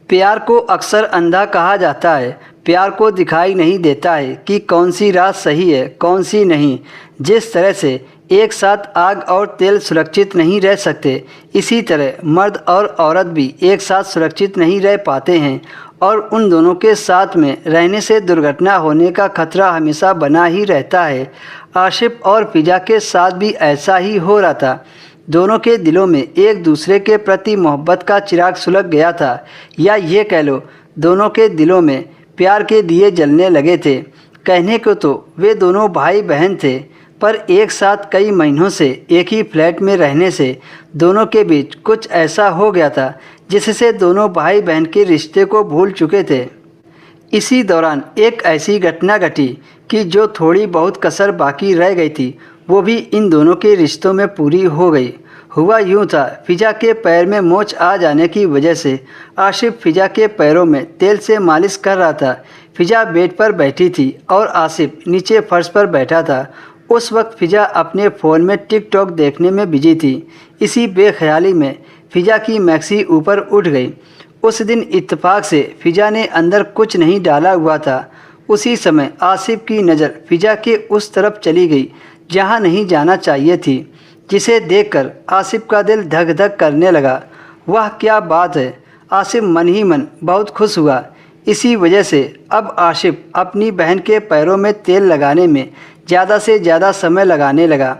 प्यार को अक्सर अंधा कहा जाता है। प्यार को दिखाई नहीं देता है कि कौन सी राह सही है, कौन सी नहीं। जिस तरह से एक साथ आग और तेल सुरक्षित नहीं रह सकते, इसी तरह मर्द और औरत भी एक साथ सुरक्षित नहीं रह पाते हैं और उन दोनों के साथ में रहने से दुर्घटना होने का खतरा हमेशा बना ही रहता है। आसिफ और फिजा के साथ भी ऐसा ही हो रहा था। दोनों के दिलों में एक दूसरे के प्रति मोहब्बत का चिराग सुलग गया था, या ये कह लो दोनों के दिलों में प्यार के दिए जलने लगे थे। कहने को तो वे दोनों भाई बहन थे, पर एक साथ कई महीनों से एक ही फ्लैट में रहने से दोनों के बीच कुछ ऐसा हो गया था जिससे दोनों भाई बहन के रिश्ते को भूल चुके थे। इसी दौरान एक ऐसी घटना घटी कि जो थोड़ी बहुत कसर बाकी रह गई थी, वो भी इन दोनों के रिश्तों में पूरी हो गई। हुआ यूँ था, फिजा के पैर में मोच आ जाने की वजह से आसिफ फिजा के पैरों में तेल से मालिश कर रहा था। फिजा बेड पर बैठी थी और आसिफ नीचे फर्श पर बैठा था। उस वक्त फिजा अपने फ़ोन में टिकटॉक देखने में बिजी थी। इसी बेख्याली में फिजा की मैक्सी ऊपर उठ गई। उस दिन इत्तेफाक से फिजा ने अंदर कुछ नहीं डाला हुआ था। उसी समय आसिफ की नज़र फिजा के उस तरफ चली गई जहां नहीं जाना चाहिए थी, जिसे देखकर आसिफ का दिल धक धक करने लगा। वह क्या बात है, आसिफ मन ही मन बहुत खुश हुआ। इसी वजह से अब आसिफ अपनी बहन के पैरों में तेल लगाने में ज़्यादा से ज़्यादा समय लगाने लगा।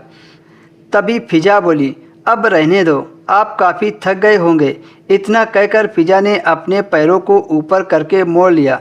तभी फिजा बोली, अब रहने दो, आप काफ़ी थक गए होंगे। इतना कहकर फिजा ने अपने पैरों को ऊपर करके मोड़ लिया।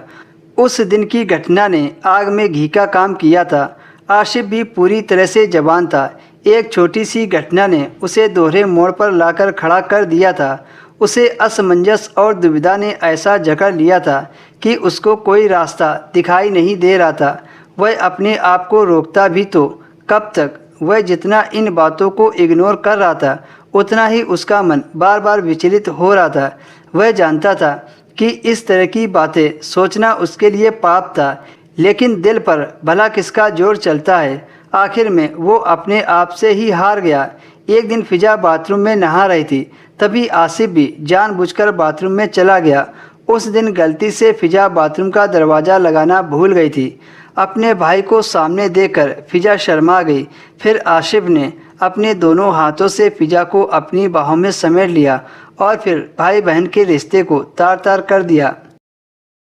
उस दिन की घटना ने आग में घी का काम किया था। आसिफ भी पूरी तरह से जवान था। एक छोटी सी घटना ने उसे दोहरे मोड़ पर लाकर खड़ा कर दिया था। उसे असमंजस और दुविधा ने ऐसा जकड़ लिया था कि उसको कोई रास्ता दिखाई नहीं दे रहा था। वह अपने आप को रोकता भी तो कब तक। वह जितना इन बातों को इग्नोर कर रहा था, उतना ही उसका मन बार बार विचलित हो रहा था। वह जानता था कि इस तरह की बातें सोचना उसके लिए पाप था, लेकिन दिल पर भला किसका जोर चलता है। आखिर में वो अपने आप से ही हार गया। एक दिन फिजा बाथरूम में नहा रही थी, तभी आसिफ भी जानबूझकर बाथरूम में चला गया। उस दिन गलती से फिजा बाथरूम का दरवाज़ा लगाना भूल गई थी। अपने भाई को सामने देखकर फिजा शर्मा गई। फिर आसिफ ने अपने दोनों हाथों से फिजा को अपनी बाहों में समेट लिया और फिर भाई बहन के रिश्ते को तार तार कर दिया।